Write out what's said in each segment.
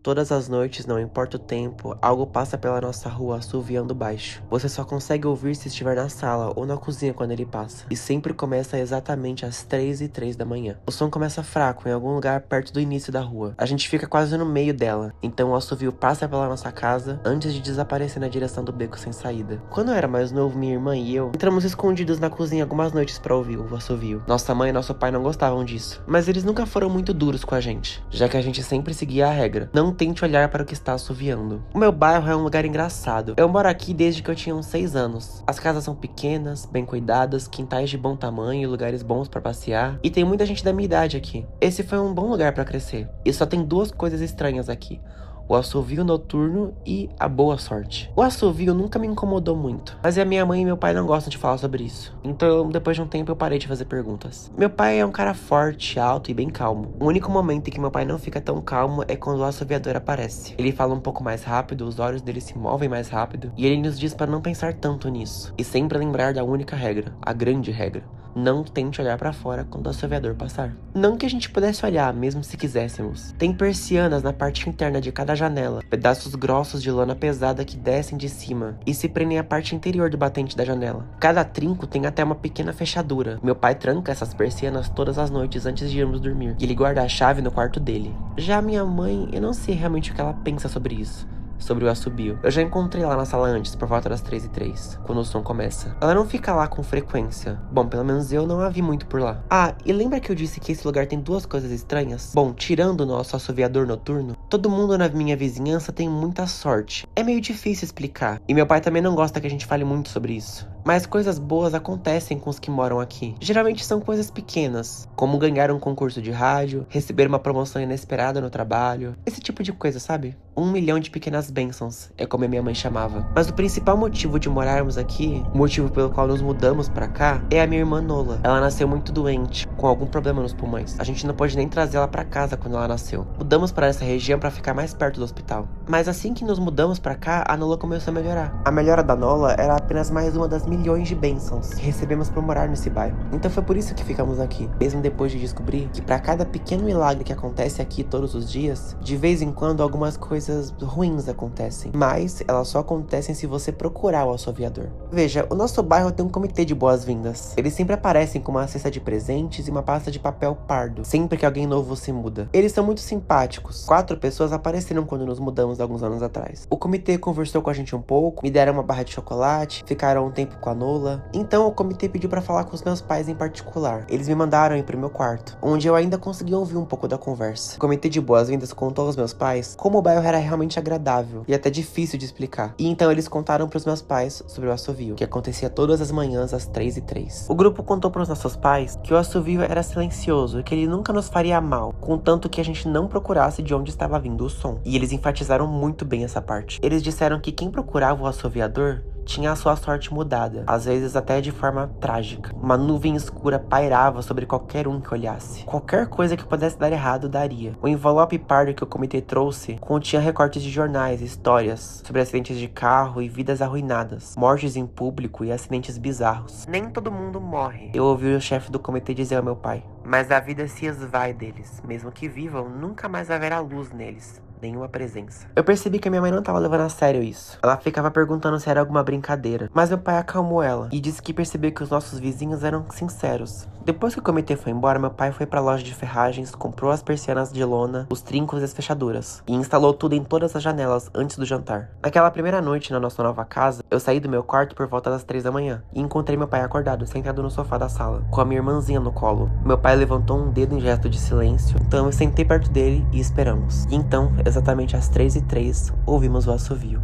Todas as noites, não importa o tempo, algo passa pela nossa rua assoviando baixo. Você só consegue ouvir se estiver na sala ou na cozinha quando ele passa. E sempre começa exatamente às 3h03 da manhã. O som começa fraco, em algum lugar perto do início da rua. A gente fica quase no meio dela, então o assovio passa pela nossa casa antes de desaparecer na direção do beco sem saída. Quando eu era mais novo, minha irmã e eu entramos escondidos na cozinha algumas noites pra ouvir o assovio. Nossa mãe e nosso pai não gostavam disso, mas eles nunca foram muito duros com a gente, já que a gente sempre seguia a regra: não tente olhar para o que está assoviando. O meu bairro é um lugar engraçado. Eu moro aqui desde que eu tinha uns 6 anos. As casas são pequenas, bem cuidadas, quintais de bom tamanho, lugares bons para passear, e tem muita gente da minha idade aqui. Esse foi um bom lugar para crescer. E só tem duas coisas estranhas aqui: o assovio noturno e a boa sorte. O assovio nunca me incomodou muito, mas a minha mãe e meu pai não gostam de falar sobre isso. Então, depois de um tempo, eu parei de fazer perguntas. Meu pai é um cara forte, alto e bem calmo. O único momento em que meu pai não fica tão calmo é quando o assoviador aparece. Ele fala um pouco mais rápido, os olhos dele se movem mais rápido, e ele nos diz para não pensar tanto nisso, e sempre lembrar da única regra, a grande regra: não tente olhar pra fora quando o assoviador passar. Não que a gente pudesse olhar, mesmo se quiséssemos. Tem persianas na parte interna de cada janela, pedaços grossos de lona pesada que descem de cima e se prendem à parte interior do batente da janela. Cada trinco tem até uma pequena fechadura. Meu pai tranca essas persianas todas as noites antes de irmos dormir, e ele guarda a chave no quarto dele. Já minha mãe, eu não sei realmente o que ela pensa sobre isso, sobre o assobio. Eu já encontrei lá na sala antes, por volta das 3h03, quando o som começa. Ela não fica lá com frequência. Bom, pelo menos eu não a vi muito por lá. Ah, e lembra que eu disse que esse lugar tem duas coisas estranhas? Bom, tirando o nosso assoviador noturno, todo mundo na minha vizinhança tem muita sorte. É meio difícil explicar, e meu pai também não gosta que a gente fale muito sobre isso. Mas coisas boas acontecem com os que moram aqui. Geralmente são coisas pequenas, como ganhar um concurso de rádio, receber uma promoção inesperada no trabalho, esse tipo de coisa, sabe? 1 milhão de pequenas bênçãos, é como a minha mãe chamava. Mas o principal motivo de morarmos aqui, o motivo pelo qual nos mudamos pra cá, é a minha irmã Nola. Ela nasceu muito doente, com algum problema nos pulmões. A gente não pôde nem trazer ela pra casa quando ela nasceu. Mudamos para essa região pra ficar mais perto do hospital. Mas assim que nos mudamos pra cá, a Nola começou a melhorar. A melhora da Nola era apenas mais uma das milhões de bênçãos que recebemos por morar nesse bairro. Então foi por isso que ficamos aqui, mesmo depois de descobrir que pra cada pequeno milagre que acontece aqui todos os dias, de vez em quando algumas coisas ruins acontecem, mas elas só acontecem se você procurar o assoviador. Veja, o nosso bairro tem um comitê de boas-vindas. Eles sempre aparecem com uma cesta de presentes e uma pasta de papel pardo, sempre que alguém novo se muda. Eles são muito simpáticos. 4 pessoas apareceram quando nos mudamos alguns anos atrás. O comitê conversou com a gente um pouco, me deram uma barra de chocolate, ficaram um tempo com a Nola. Então o comitê pediu pra falar com os meus pais em particular. Eles me mandaram ir pro meu quarto, onde eu ainda consegui ouvir um pouco da conversa. O comitê de boas-vindas contou aos meus pais como o bairro era realmente agradável e até difícil de explicar. E então eles contaram pros meus pais sobre o assovio, que acontecia todas as manhãs às 3h03. O grupo contou pros nossos pais que o assovio era silencioso e que ele nunca nos faria mal, contanto que a gente não procurasse de onde estava vindo o som. E eles enfatizaram muito bem essa parte. Eles disseram que quem procurava o assoviador tinha a sua sorte mudada, às vezes até de forma trágica. Uma nuvem escura pairava sobre qualquer um que olhasse. Qualquer coisa que pudesse dar errado, daria. O envelope pardo que o comitê trouxe continha recortes de jornais, histórias sobre acidentes de carro e vidas arruinadas, mortes em público e acidentes bizarros. Nem todo mundo morre, eu ouvi o chefe do comitê dizer ao meu pai, mas a vida se esvai deles. Mesmo que vivam, nunca mais haverá luz neles, nenhuma presença. Eu percebi que a minha mãe não estava levando a sério isso. Ela ficava perguntando se era alguma brincadeira, mas meu pai acalmou ela e disse que percebeu que os nossos vizinhos eram sinceros. Depois que o comitê foi embora, meu pai foi pra loja de ferragens, comprou as persianas de lona, os trincos e as fechaduras, e instalou tudo em todas as janelas antes do jantar. Naquela primeira noite na nossa nova casa, eu saí do meu quarto por volta das 3 da manhã e encontrei meu pai acordado, sentado no sofá da sala, com a minha irmãzinha no colo. Meu pai levantou um dedo em gesto de silêncio, então eu sentei perto dele e esperamos. E então, exatamente às 3h03, ouvimos o assovio.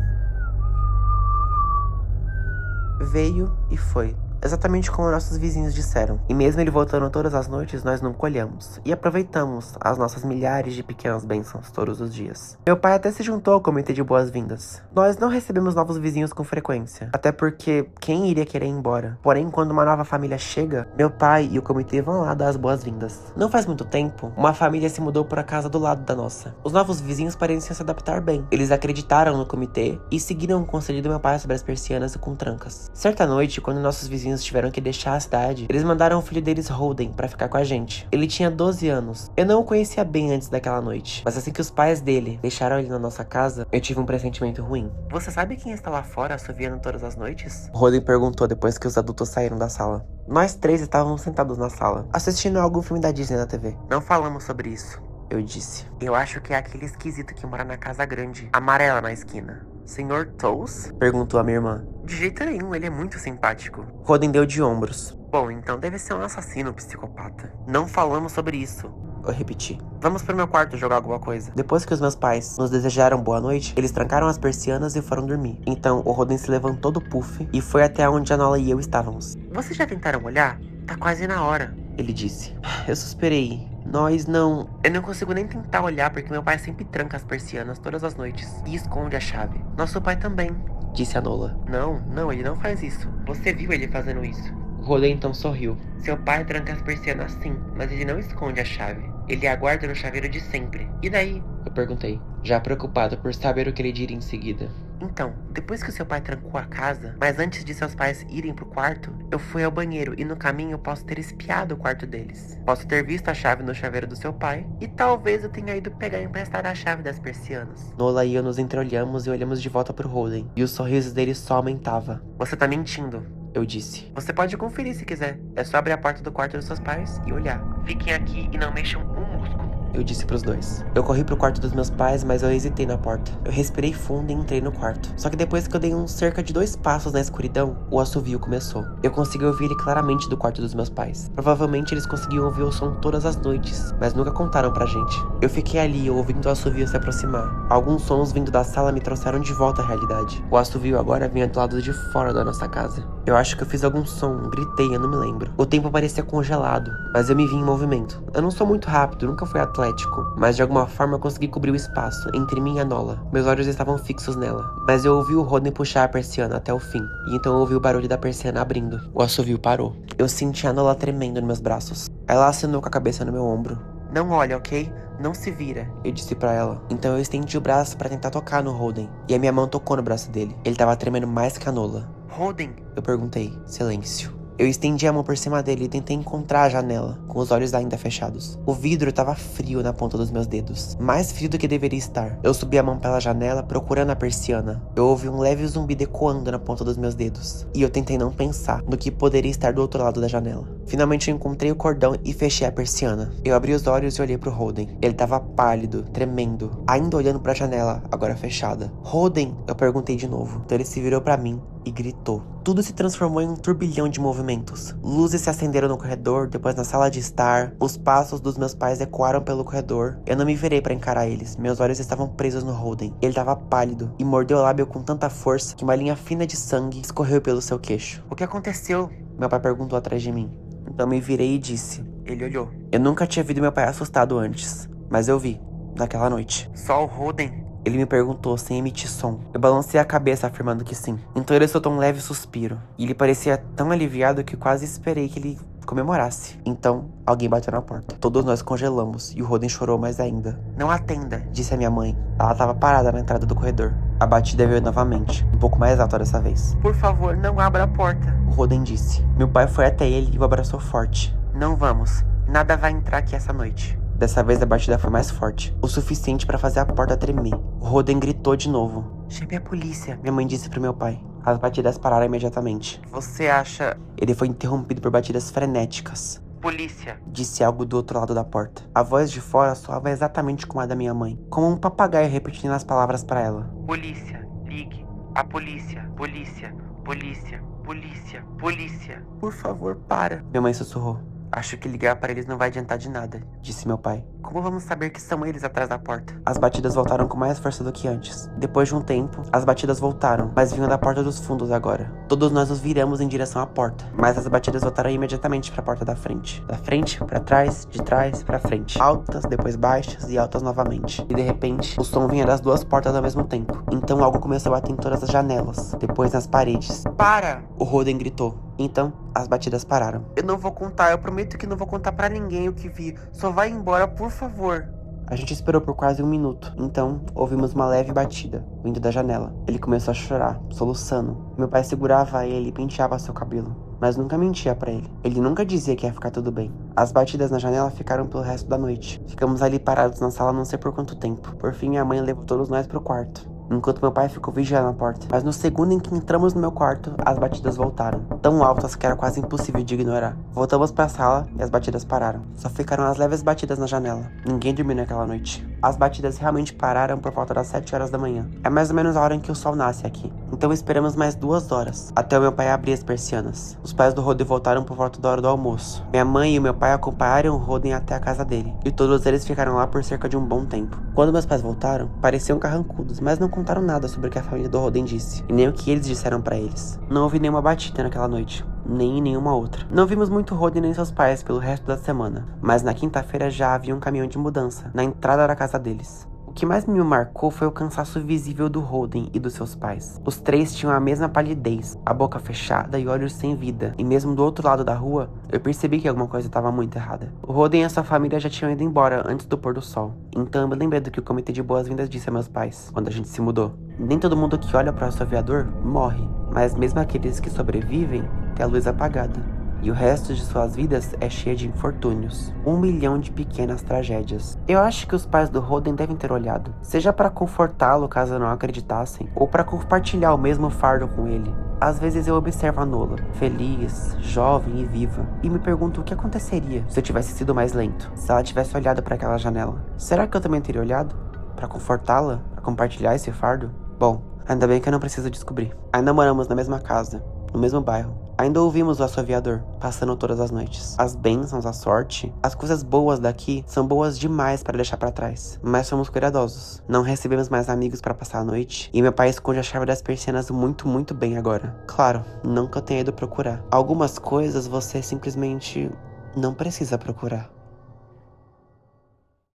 Veio e foi. Exatamente como nossos vizinhos disseram. E mesmo ele voltando todas as noites, nós nunca olhamos. E aproveitamos as nossas milhares de pequenas bênçãos todos os dias. Meu pai até se juntou ao comitê de boas-vindas. Nós não recebemos novos vizinhos com frequência. Até porque quem iria querer ir embora? Porém, quando uma nova família chega, meu pai e o comitê vão lá dar as boas-vindas. Não faz muito tempo, uma família se mudou para a casa do lado da nossa. Os novos vizinhos pareciam se adaptar bem. Eles acreditaram no comitê e seguiram o conselho do meu pai sobre as persianas com trancas. Certa noite, quando nossos vizinhos vizinhos tiveram que deixar a cidade, eles mandaram o filho deles, Holden, pra ficar com a gente. Ele tinha 12 anos. Eu não o conhecia bem antes daquela noite, mas assim que os pais dele deixaram ele na nossa casa, eu tive um pressentimento ruim. Você sabe quem está lá fora assoviando todas as noites? Holden perguntou depois que os adultos saíram da sala. Nós três estávamos sentados na sala, assistindo algum filme da Disney na TV. Não falamos sobre isso, eu disse. Eu acho que é aquele esquisito que mora na casa grande, amarela na esquina. Senhor Toes? Perguntou a minha irmã. De jeito nenhum, ele é muito simpático. Holden deu de ombros. Bom, então deve ser um assassino psicopata. Não falamos sobre isso, eu repeti. Vamos pro meu quarto jogar alguma coisa. Depois que os meus pais nos desejaram boa noite, eles trancaram as persianas e foram dormir. Então, o Holden se levantou do puff e foi até onde a Nola e eu estávamos. Vocês já tentaram olhar? Tá quase na hora, ele disse. Eu suspirei. Nós não... Eu não consigo nem tentar olhar porque meu pai sempre tranca as persianas todas as noites e esconde a chave. Nosso pai também, disse a Nola. Não, ele não faz isso. Você viu ele fazendo isso. Holden então sorriu. Seu pai tranca as persianas sim, mas ele não esconde a chave. Ele aguarda no chaveiro de sempre. E daí? Eu perguntei, já preocupado por saber o que ele diria em seguida. Então, depois que o seu pai trancou a casa, mas antes de seus pais irem pro quarto, eu fui ao banheiro e no caminho eu posso ter espiado o quarto deles. Posso ter visto a chave no chaveiro do seu pai e talvez eu tenha ido pegar e emprestar a chave das persianas. Nola e eu nos entreolhamos e olhamos de volta pro Holden, e o sorriso dele só aumentava. Você tá mentindo, eu disse. Você pode conferir se quiser. É só abrir a porta do quarto dos seus pais e olhar. Fiquem aqui e não mexam um músculo, eu disse pros dois. Eu corri pro quarto dos meus pais, mas eu hesitei na porta. Eu respirei fundo e entrei no quarto. Só que depois que eu dei uns cerca de 2 passos na escuridão, o assovio começou. Eu consegui ouvir ele claramente do quarto dos meus pais. Provavelmente eles conseguiam ouvir o som todas as noites, mas nunca contaram pra gente. Eu fiquei ali, ouvindo o assovio se aproximar. Alguns sons vindo da sala me trouxeram de volta à realidade. O assovio agora vinha do lado de fora da nossa casa. Eu acho que eu fiz algum som, gritei, eu não me lembro. O tempo parecia congelado, mas eu me vi em movimento. Eu não sou muito rápido, nunca fui atlético, mas de alguma forma eu consegui cobrir o espaço entre mim e a Nola. Meus olhos estavam fixos nela, mas eu ouvi o Holden puxar a persiana até o fim, e então eu ouvi o barulho da persiana abrindo. O assovio parou. Eu senti a Nola tremendo nos meus braços. Ela acenou com a cabeça no meu ombro. Não olha, ok? Não se vira, eu disse pra ela. Então eu estendi o braço pra tentar tocar no Holden, e a minha mão tocou no braço dele. Ele tava tremendo mais que a Nola. Holden? Eu perguntei. Silêncio. Eu estendi a mão por cima dele e tentei encontrar a janela, com os olhos ainda fechados. O vidro estava frio na ponta dos meus dedos, mais frio do que deveria estar. Eu subi a mão pela janela, procurando a persiana. Eu ouvi um leve zumbido ecoando na ponta dos meus dedos, e eu tentei não pensar no que poderia estar do outro lado da janela. Finalmente eu encontrei o cordão e fechei a persiana. Eu abri os olhos e olhei pro Holden. Ele estava pálido, tremendo, ainda olhando pra janela, agora fechada. Holden, eu perguntei de novo. Então ele se virou pra mim e gritou. Tudo se transformou em um turbilhão de movimentos. Luzes se acenderam no corredor, depois na sala de estar. Os passos dos meus pais ecoaram pelo corredor. Eu não me virei pra encarar eles. Meus olhos estavam presos no Holden. Ele estava pálido e mordeu o lábio com tanta força que uma linha fina de sangue escorreu pelo seu queixo. O que aconteceu? Meu pai perguntou atrás de mim. Então me virei e disse. Ele olhou. Eu nunca tinha visto meu pai assustado antes, mas eu vi, naquela noite. Só o Holden? Ele me perguntou sem emitir som. Eu balancei a cabeça afirmando que sim. Então ele soltou um leve suspiro. E ele parecia tão aliviado que quase esperei que ele comemorasse. Então, alguém bateu na porta. Todos nós congelamos e o Holden chorou mais ainda. Não atenda, disse a minha mãe. Ela estava parada na entrada do corredor. A batida veio novamente, um pouco mais alta dessa vez. Por favor, não abra a porta, o Holden disse. Meu pai foi até ele e o abraçou forte. Não vamos. Nada vai entrar aqui essa noite. Dessa vez a batida foi mais forte, o suficiente para fazer a porta tremer. O Holden gritou de novo. Chame a polícia, minha mãe disse pro meu pai. As batidas pararam imediatamente. Você acha... Ele foi interrompido por batidas frenéticas. Polícia, disse algo do outro lado da porta. A voz de fora soava exatamente como a da minha mãe, como um papagaio repetindo as palavras para ela. Polícia, ligue. A polícia, polícia, polícia, polícia, polícia. Por favor, para. Minha mãe sussurrou. Acho que ligar para eles não vai adiantar de nada, disse meu pai. Como vamos saber que são eles atrás da porta? As batidas voltaram com mais força do que antes. Depois de um tempo, as batidas voltaram, mas vinham da porta dos fundos agora. Todos nós nos viramos em direção à porta, mas as batidas voltaram imediatamente para a porta da frente. Da frente, para trás, de trás, para frente. Altas, depois baixas e altas novamente. E de repente, o som vinha das duas portas ao mesmo tempo. Então algo começou a bater em todas as janelas, depois nas paredes. Para! O Holden gritou. Então, as batidas pararam. Eu não vou contar, eu prometo que não vou contar pra ninguém o que vi. Só vai embora, por favor. A gente esperou por quase 1 minuto. Então, ouvimos uma leve batida, vindo da janela. Ele começou a chorar, soluçando. Meu pai segurava ele e penteava seu cabelo. mas nunca mentia pra ele. Ele nunca dizia que ia ficar tudo bem. As batidas na janela ficaram pelo resto da noite. Ficamos ali parados na sala não sei por quanto tempo. Por fim, minha mãe levou todos nós pro quarto, enquanto meu pai ficou vigiando a porta. Mas no segundo em que entramos no meu quarto, as batidas voltaram, tão altas que era quase impossível de ignorar. Voltamos pra sala e as batidas pararam. Só ficaram as leves batidas na janela. Ninguém dormiu naquela noite. As batidas realmente pararam por volta das 7 horas da manhã. É mais ou menos a hora em que o sol nasce aqui. Então esperamos mais 2 horas, até o meu pai abrir as persianas. Os pais do Roden voltaram por volta da hora do almoço. Minha mãe e o meu pai acompanharam o Roden até a casa dele, e todos eles ficaram lá por cerca de um bom tempo. Quando meus pais voltaram, pareciam carrancudos, mas não contaram nada sobre o que a família do Roden disse, e nem o que eles disseram pra eles. Não houve nenhuma batida naquela noite, nem em nenhuma outra. Não vimos muito Roden nem seus pais pelo resto da semana, mas na quinta-feira já havia um caminhão de mudança na entrada da casa deles. O que mais me marcou foi o cansaço visível do Roden e dos seus pais. Os três tinham a mesma palidez, a boca fechada e olhos sem vida, e mesmo do outro lado da rua, eu percebi que alguma coisa estava muito errada. O Roden e sua família já tinham ido embora antes do pôr do sol, então eu me lembrei do que o comitê de boas-vindas disse a meus pais, quando a gente se mudou. Nem todo mundo que olha para o assoviador morre, mas mesmo aqueles que sobrevivem têm a luz apagada. E o resto de suas vidas é cheio de infortúnios. 1 milhão de pequenas tragédias. Eu acho que os pais do Roden devem ter olhado, seja para confortá-lo caso não acreditassem, ou para compartilhar o mesmo fardo com ele. Às vezes eu observo a Nola, feliz, jovem e viva, e me pergunto o que aconteceria se eu tivesse sido mais lento, se ela tivesse olhado para aquela janela. Será que eu também teria olhado? Para confortá-la? Para compartilhar esse fardo? Bom, ainda bem que eu não preciso descobrir. Ainda moramos na mesma casa, no mesmo bairro. Ainda ouvimos o assoviador, passando todas as noites. As bênçãos, a sorte, as coisas boas daqui são boas demais para deixar para trás. Mas somos cuidadosos. Não recebemos mais amigos para passar a noite. E meu pai esconde a chave das persianas muito bem agora. Claro, não que eu tenha ido procurar. Algumas coisas você simplesmente não precisa procurar.